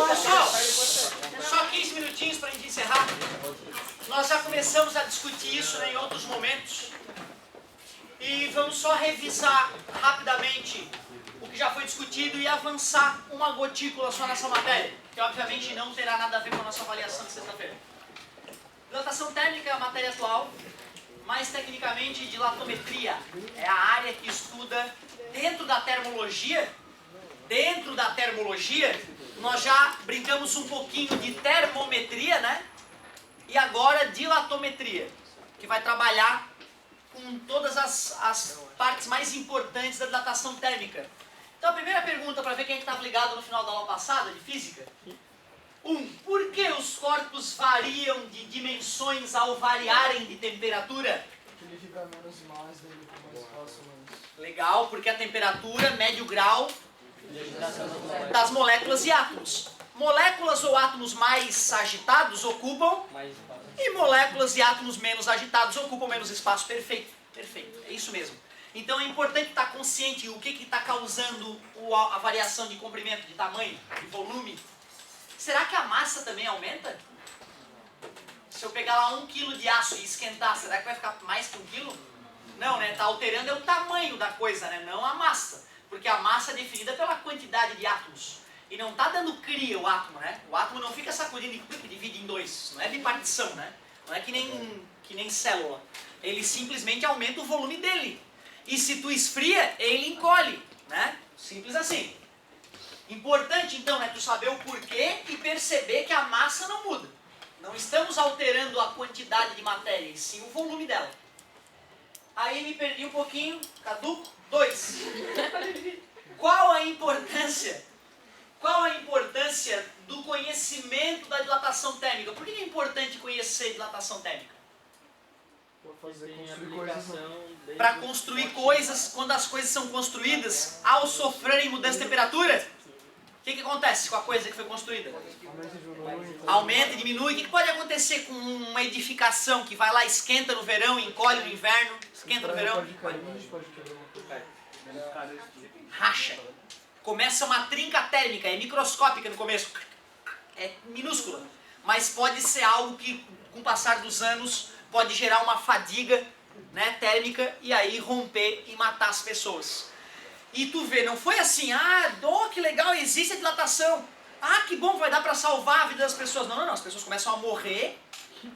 Pessoal, só 15 minutinhos para a gente encerrar. Nós já começamos a discutir isso, né, em outros momentos. E vamos só revisar rapidamente o que já foi discutido e avançar uma gotícula só nessa matéria, que obviamente não terá nada a ver com a nossa avaliação de sexta-feira. Dilatação térmica é a matéria atual, mais tecnicamente dilatometria. É a área que estuda dentro da termologia. Dentro da termologia, nós já brincamos um pouquinho de termometria, né? E agora dilatometria, que vai trabalhar com todas as partes mais importantes da dilatação térmica. Então a primeira pergunta, para ver quem estava ligado no final da aula passada, de física. Por que os corpos variam de dimensões ao variarem de temperatura? Ele fica menos massa, ele fica mais fácil. Legal, porque a temperatura mede o grau das moléculas e átomos. Moléculas ou átomos mais agitados ocupam e moléculas e átomos menos agitados ocupam menos espaço. Perfeito, perfeito, é isso mesmo. Então é importante estar consciente o que está causando a variação de comprimento, de tamanho, de volume. Será que a massa também aumenta? Se eu pegar lá 1 kg de aço e esquentar, será que vai ficar mais que 1 kg? Não, né? Está alterando é o tamanho da coisa, né? Não a massa. Porque a massa é definida pela quantidade de átomos. E não está dando cria o átomo, né? O átomo não fica sacudindo e divide em dois. Não é bipartição, né? Não é que nem célula. Ele simplesmente aumenta o volume dele. E se tu esfria, ele encolhe, né? Simples assim. Importante então, né, tu saber o porquê e perceber que a massa não muda. Não estamos alterando a quantidade de matéria, e sim o volume dela. Aí me perdi um pouquinho, caduco. 2. Qual a importância do conhecimento da dilatação térmica? Por que é importante conhecer dilatação térmica? Para construir coisas, quando as coisas são construídas, ao sofrerem mudança de temperatura, o que acontece com a coisa que foi construída? Aumenta e diminui. O que pode acontecer com uma edificação que vai lá, esquenta no verão, encolhe no inverno, esquenta no verão? Racha. Começa uma trinca térmica, é microscópica no começo. É minúscula. Mas pode ser algo que, com o passar dos anos, pode gerar uma fadiga, né, térmica e aí romper e matar as pessoas. E tu vê, não foi assim, que legal, existe a dilatação. Que bom, vai dar para salvar a vida das pessoas. Não, as pessoas começam a morrer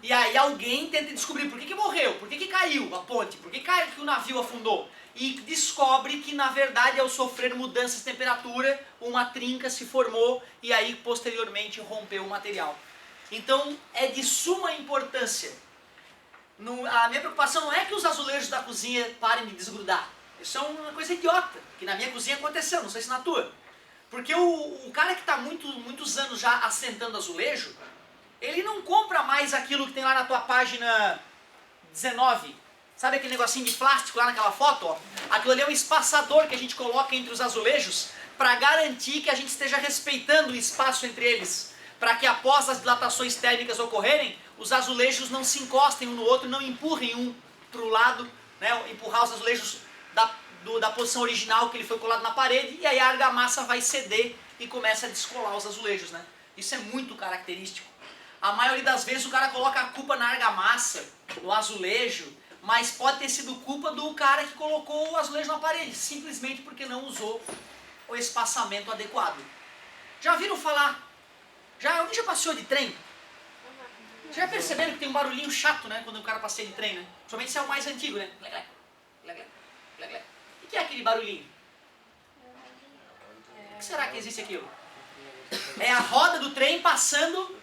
e aí alguém tenta descobrir por que morreu, por que caiu a ponte, por que o navio afundou. E descobre que na verdade ao sofrer mudanças de temperatura, uma trinca se formou e aí posteriormente rompeu o material. Então é de suma importância. A minha preocupação não é que os azulejos da cozinha parem de desgrudar. Isso é uma coisa idiota, que na minha cozinha aconteceu, não sei se na tua. Porque o cara que está muitos anos já assentando azulejo, ele não compra mais aquilo que tem lá na tua página 19. Sabe aquele negocinho de plástico lá naquela foto? Ó? Aquilo ali é um espaçador que a gente coloca entre os azulejos para garantir que a gente esteja respeitando o espaço entre eles. Para que após as dilatações térmicas ocorrerem, os azulejos não se encostem um no outro, não empurrem um para o lado, né? Empurrar os azulejos da posição original que ele foi colado na parede, e aí a argamassa vai ceder e começa a descolar os azulejos, né? Isso é muito característico. A maioria das vezes o cara coloca a culpa na argamassa, no azulejo, mas pode ter sido culpa do cara que colocou o azulejo na parede, simplesmente porque não usou o espaçamento adequado. Já viram falar? Alguém já passeou de trem? Já perceberam que tem um barulhinho chato, né, quando o cara passeia de trem, né? Principalmente se é o mais antigo, né? O que é aquele barulhinho? O que será que existe aquilo? É a roda do trem passando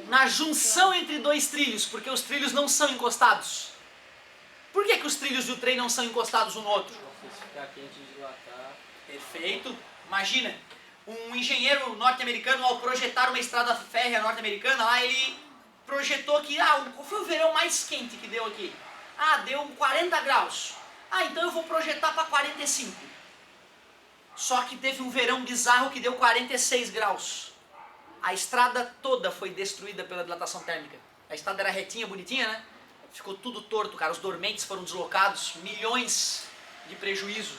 na junção entre dois trilhos, porque os trilhos não são encostados. Por que os trilhos do trem não são encostados um no outro? Perfeito. Imagina, um engenheiro norte-americano, ao projetar uma estrada férrea norte-americana, lá ele projetou que, qual foi o verão mais quente que deu aqui? Deu 40 graus. Então eu vou projetar para 45. Só que teve um verão bizarro que deu 46 graus. A estrada toda foi destruída pela dilatação térmica. A estrada era retinha, bonitinha, né? Ficou tudo torto, cara. Os dormentes foram deslocados, milhões de prejuízo.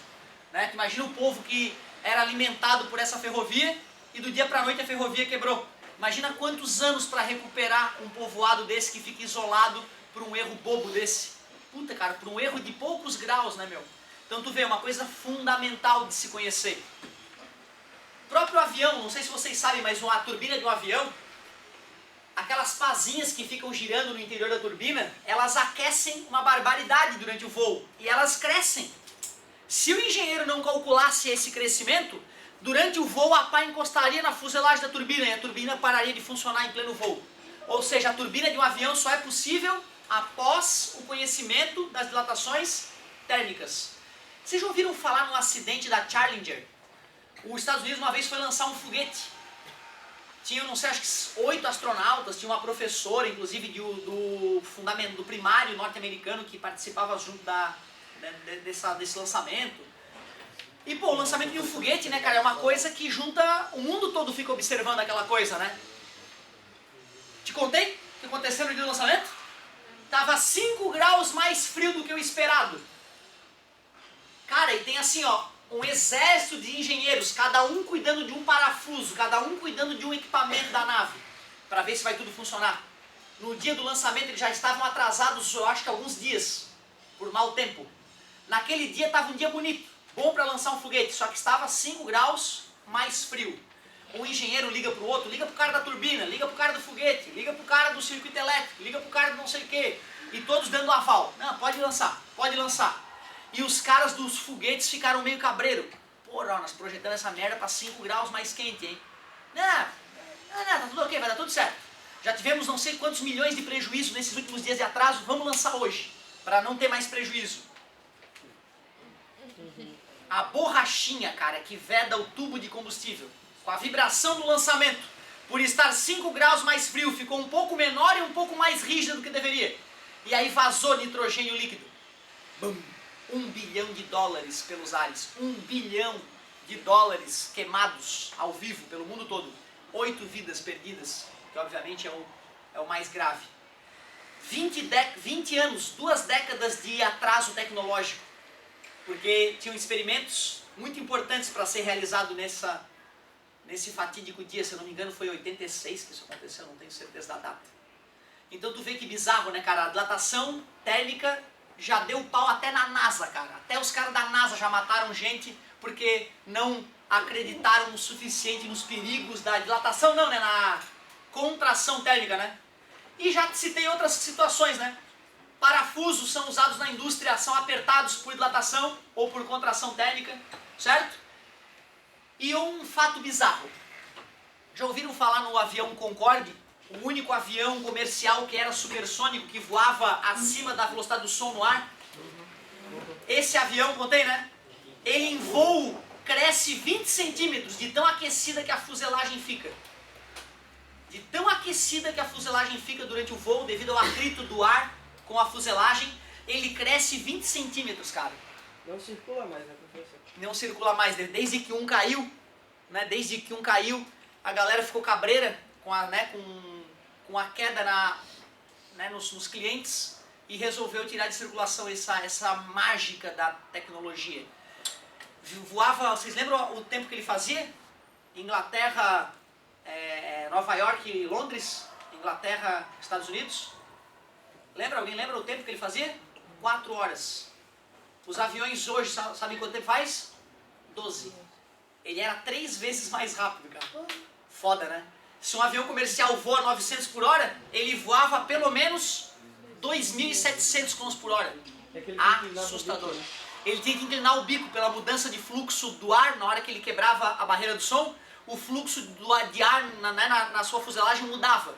Né? Tu imagina o povo que era alimentado por essa ferrovia e do dia para a noite a ferrovia quebrou. Imagina quantos anos para recuperar um povoado desse que fica isolado por um erro bobo desse. Puta, cara, por um erro de poucos graus, né, meu? Então tu vê, uma coisa fundamental de se conhecer. O próprio avião, não sei se vocês sabem, mas a turbina de um avião, aquelas pazinhas que ficam girando no interior da turbina, elas aquecem uma barbaridade durante o voo. E elas crescem. Se o engenheiro não calculasse esse crescimento, durante o voo a pá encostaria na fuselagem da turbina e a turbina pararia de funcionar em pleno voo. Ou seja, a turbina de um avião só é possível após o conhecimento das dilatações térmicas. Vocês já ouviram falar num acidente da Challenger? Os Estados Unidos uma vez foi lançar um foguete. Tinha, não sei, acho que 8 astronautas, tinha uma professora, inclusive, do primário norte-americano que participava junto desse lançamento. E, pô, o lançamento de um foguete, né, cara, é uma coisa que junta... O mundo todo fica observando aquela coisa, né? Te contei o que aconteceu no dia do lançamento? Tava 5 graus mais frio do que o esperado. Cara, e tem assim, ó, um exército de engenheiros, cada um cuidando de um parafuso, cada um cuidando de um equipamento da nave, para ver se vai tudo funcionar. No dia do lançamento eles já estavam atrasados, eu acho que alguns dias, por mau tempo. Naquele dia estava um dia bonito, bom para lançar um foguete, só que estava 5 graus mais frio. Um engenheiro liga para o outro, liga para o cara da turbina, liga para o cara do foguete, liga para o cara do circuito elétrico, liga para o cara do não sei o que, e todos dando aval. Não, pode lançar, pode lançar. E os caras dos foguetes ficaram meio cabreiro. Porra, nós projetando essa merda para 5 graus mais quente, hein? Não, tá tudo ok, vai dar tudo certo. Já tivemos não sei quantos milhões de prejuízo nesses últimos dias de atraso, vamos lançar hoje, para não ter mais prejuízo. A borrachinha, cara, que veda o tubo de combustível, com a vibração do lançamento, por estar 5 graus mais frio, ficou um pouco menor e um pouco mais rígida do que deveria. E aí vazou nitrogênio líquido. Bum! $1 bilhão pelos ares. $1 bilhão queimados ao vivo pelo mundo todo. 8 vidas perdidas, que obviamente é o mais grave. 20 anos, 2 décadas de atraso tecnológico. Porque tinham experimentos muito importantes para ser realizado nesse fatídico dia. Se eu não me engano foi em 86 que isso aconteceu, não tenho certeza da data. Então tu vê que bizarro, né, cara? A dilatação térmica já deu pau até na NASA, cara. Até os caras da NASA já mataram gente porque não acreditaram o suficiente nos perigos da dilatação, não, né? Na contração térmica, né? E já citei outras situações, né? Parafusos são usados na indústria, são apertados por dilatação ou por contração térmica, certo? E um fato bizarro. Já ouviram falar no avião Concorde? O único avião comercial que era supersônico, que voava acima da velocidade do som no ar. Esse avião, contei, né? Ele em voo cresce 20 centímetros de tão aquecida que a fuselagem fica. De tão aquecida que a fuselagem fica durante o voo, devido ao atrito do ar com a fuselagem, ele cresce 20 centímetros, cara. Não circula mais, né, professor? Não circula mais. Desde que um caiu, né? Desde que um caiu, a galera ficou cabreira com a queda nos clientes e resolveu tirar de circulação essa mágica da tecnologia. Voava, vocês lembram o tempo que ele fazia? Inglaterra, Nova York e Londres, Inglaterra, Estados Unidos. Lembra? Alguém lembra o tempo que ele fazia? 4 horas. Os aviões hoje, sabem quanto tempo faz? 12. Ele era 3 vezes mais rápido, cara. Foda, né? Se um avião comercial voa 900 por hora, ele voava pelo menos 2.700 km por hora. Assustador. Ele tinha que inclinar o bico pela mudança de fluxo do ar na hora que ele quebrava a barreira do som. O fluxo de ar na sua fuselagem mudava.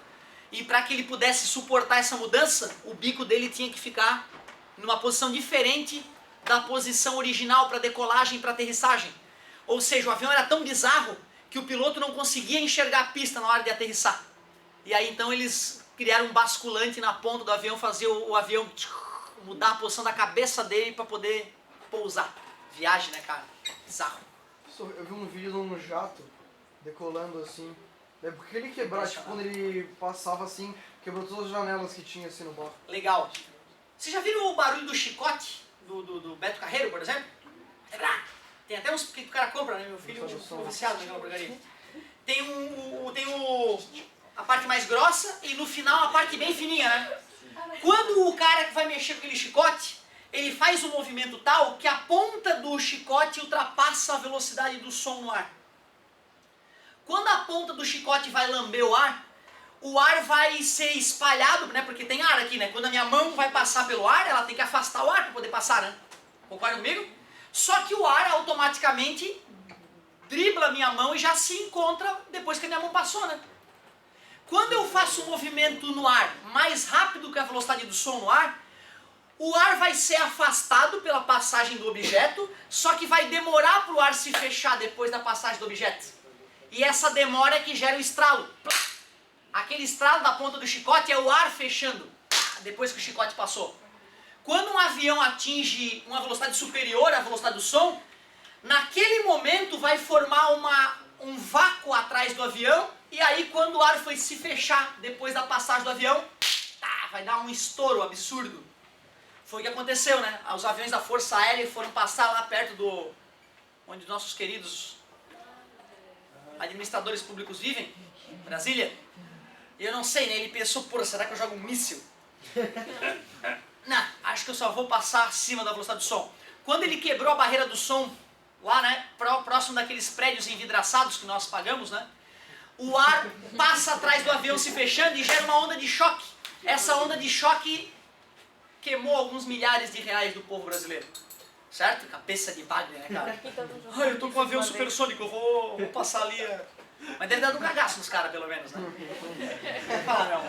E para que ele pudesse suportar essa mudança, o bico dele tinha que ficar numa posição diferente da posição original para decolagem e para aterrissagem. Ou seja, o avião era tão bizarro que o piloto não conseguia enxergar a pista na hora de aterrissar. E aí então eles criaram um basculante na ponta do avião, fazer o avião mudar a posição da cabeça dele para poder pousar. Viagem, né, cara? Bizarro. Eu vi um vídeo de um jato decolando assim. Porque ele quebrou, tipo, quando ele passava assim, quebrou todas as janelas que tinha assim no barco. Legal. Vocês já viram o barulho do chicote do Beto Carreiro, por exemplo? Tem até uns que o cara compra, né? Meu filho ficou viciado naquela porcaria. Tem a parte mais grossa e no final a parte bem fininha, né? Quando o cara que vai mexer com aquele chicote, ele faz um movimento tal que a ponta do chicote ultrapassa a velocidade do som no ar. Quando a ponta do chicote vai lamber o ar vai ser espalhado, né? Porque tem ar aqui, né? Quando a minha mão vai passar pelo ar, ela tem que afastar o ar para poder passar, né? Concorda comigo? Só que o ar automaticamente dribla a minha mão e já se encontra depois que a minha mão passou, né? Quando eu faço um movimento no ar mais rápido que a velocidade do som no ar, o ar vai ser afastado pela passagem do objeto, só que vai demorar para o ar se fechar depois da passagem do objeto. E essa demora é que gera o estralo. Aquele estralo da ponta do chicote é o ar fechando depois que o chicote passou. Quando um avião atinge uma velocidade superior à velocidade do som, naquele momento vai formar um vácuo atrás do avião, e aí quando o ar foi se fechar depois da passagem do avião, vai dar um estouro absurdo. Foi o que aconteceu, né? Os aviões da Força Aérea foram passar lá perto onde nossos queridos administradores públicos vivem, Brasília. E eu não sei, né? Ele pensou, porra, será que eu jogo um míssil? Não, acho que eu só vou passar acima da velocidade do som. Quando ele quebrou a barreira do som, lá, né, próximo daqueles prédios envidraçados que nós pagamos, né, o ar passa atrás do avião se fechando e gera uma onda de choque. Essa onda de choque queimou alguns milhares de reais do povo brasileiro. Certo? Cabeça de Wagner, né, cara? Ai, eu tô com um avião supersônico, eu vou passar ali. Mas deve dar um cagaço nos caras, pelo menos, né? Fala, não.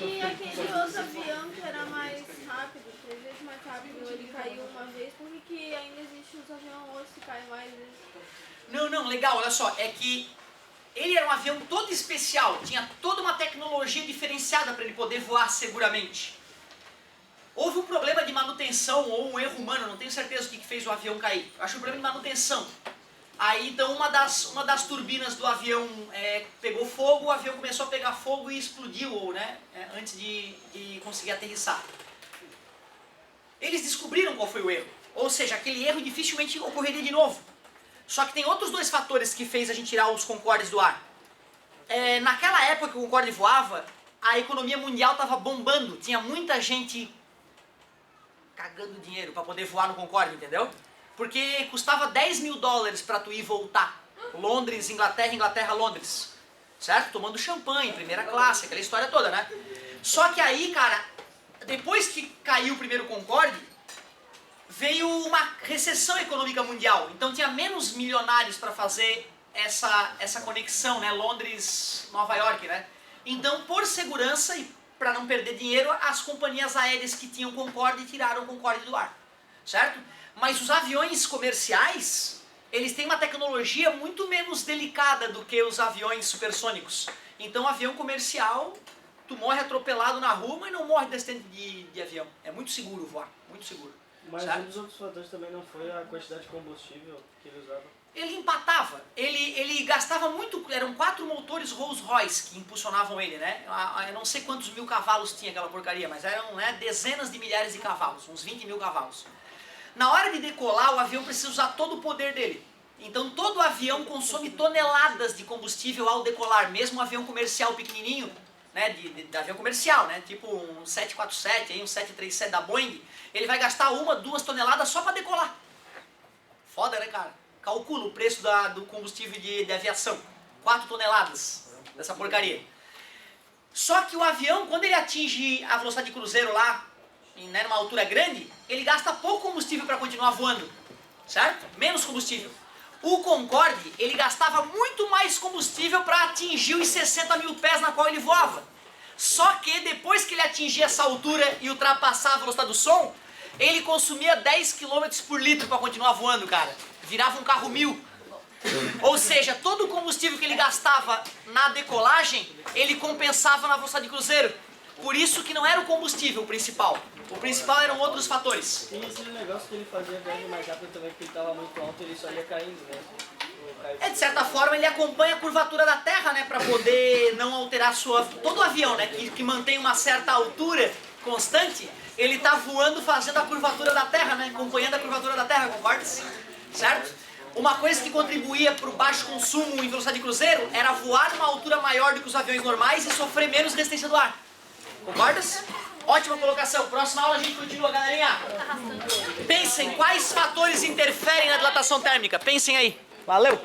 E aquele outro avião que era mais rápido, 3 vezes mais rápido, ele caiu uma vez, por que ainda existe os aviões hoje que caem mais vezes? Não, legal, olha só, é que ele era um avião todo especial, tinha toda uma tecnologia diferenciada para ele poder voar seguramente. Houve um problema de manutenção ou um erro humano, não tenho certeza o que fez o avião cair. Acho um problema de manutenção. Aí então uma das turbinas do avião pegou fogo, o avião começou a pegar fogo e explodiu, né, antes de conseguir aterrissar. Eles descobriram qual foi o erro, ou seja, aquele erro dificilmente ocorreria de novo. Só que tem outros dois fatores que fez a gente tirar os Concordes do ar. Naquela época que o Concorde voava, a economia mundial estava bombando, tinha muita gente cagando dinheiro para poder voar no Concorde, entendeu? Porque custava $10.000 para tu ir e voltar. Londres, Inglaterra, Inglaterra, Londres. Certo? Tomando champanhe, primeira classe, aquela história toda, né? Só que aí, cara, depois que caiu o primeiro Concorde, veio uma recessão econômica mundial. Então tinha menos milionários para fazer essa conexão, né? Londres, Nova York, né? Então, por segurança e para não perder dinheiro, as companhias aéreas que tinham Concorde tiraram o Concorde do ar. Certo? Mas os aviões comerciais, eles têm uma tecnologia muito menos delicada do que os aviões supersônicos. Então, o avião comercial, tu morre atropelado na rua, mas não morre de acidente de avião. É muito seguro voar, muito seguro. Mas certo? um dos outros fatores também não foi a quantidade de combustível que ele usava? Ele empatava, ele gastava muito, eram 4 motores Rolls-Royce que impulsionavam ele, né? Eu não sei quantos mil cavalos tinha aquela porcaria, mas eram, né, dezenas de milhares de cavalos, uns 20.000 cavalos. Na hora de decolar, o avião precisa usar todo o poder dele. Então todo avião consome toneladas de combustível ao decolar, mesmo um avião comercial pequenininho, né, de avião comercial, né, tipo um 747, aí, um 737 da Boeing, ele vai gastar 1, 2 toneladas só para decolar. Foda, né, cara? Calcula o preço do combustível de aviação, 4 toneladas dessa porcaria. Só que o avião, quando ele atinge a velocidade de cruzeiro lá, né, numa altura grande, ele gasta pouco combustível para continuar voando, certo? Menos combustível. O Concorde, ele gastava muito mais combustível para atingir os 60.000 pés na qual ele voava. Só que depois que ele atingia essa altura e ultrapassava a velocidade do som, ele consumia 10 km por litro para continuar voando, cara. Virava um carro 1000. Ou seja, todo o combustível que ele gastava na decolagem, ele compensava na velocidade de cruzeiro. Por isso que não era o combustível o principal. O principal eram outros fatores. E esse negócio que ele fazia viagem mais rápido também, porque ele estava muito alto, ele só ia caindo, né? De certa forma, ele acompanha a curvatura da Terra, né? Para poder não alterar todo o avião, né? Que mantém uma certa altura, constante, ele está voando fazendo a curvatura da Terra, né? Acompanhando a curvatura da Terra, concorda? Certo? Uma coisa que contribuía para o baixo consumo em velocidade de cruzeiro era voar numa altura maior do que os aviões normais e sofrer menos resistência do ar. Concordas? Ótima colocação. Próxima aula a gente continua, galerinha. Pensem, quais fatores interferem na dilatação térmica? Pensem aí. Valeu!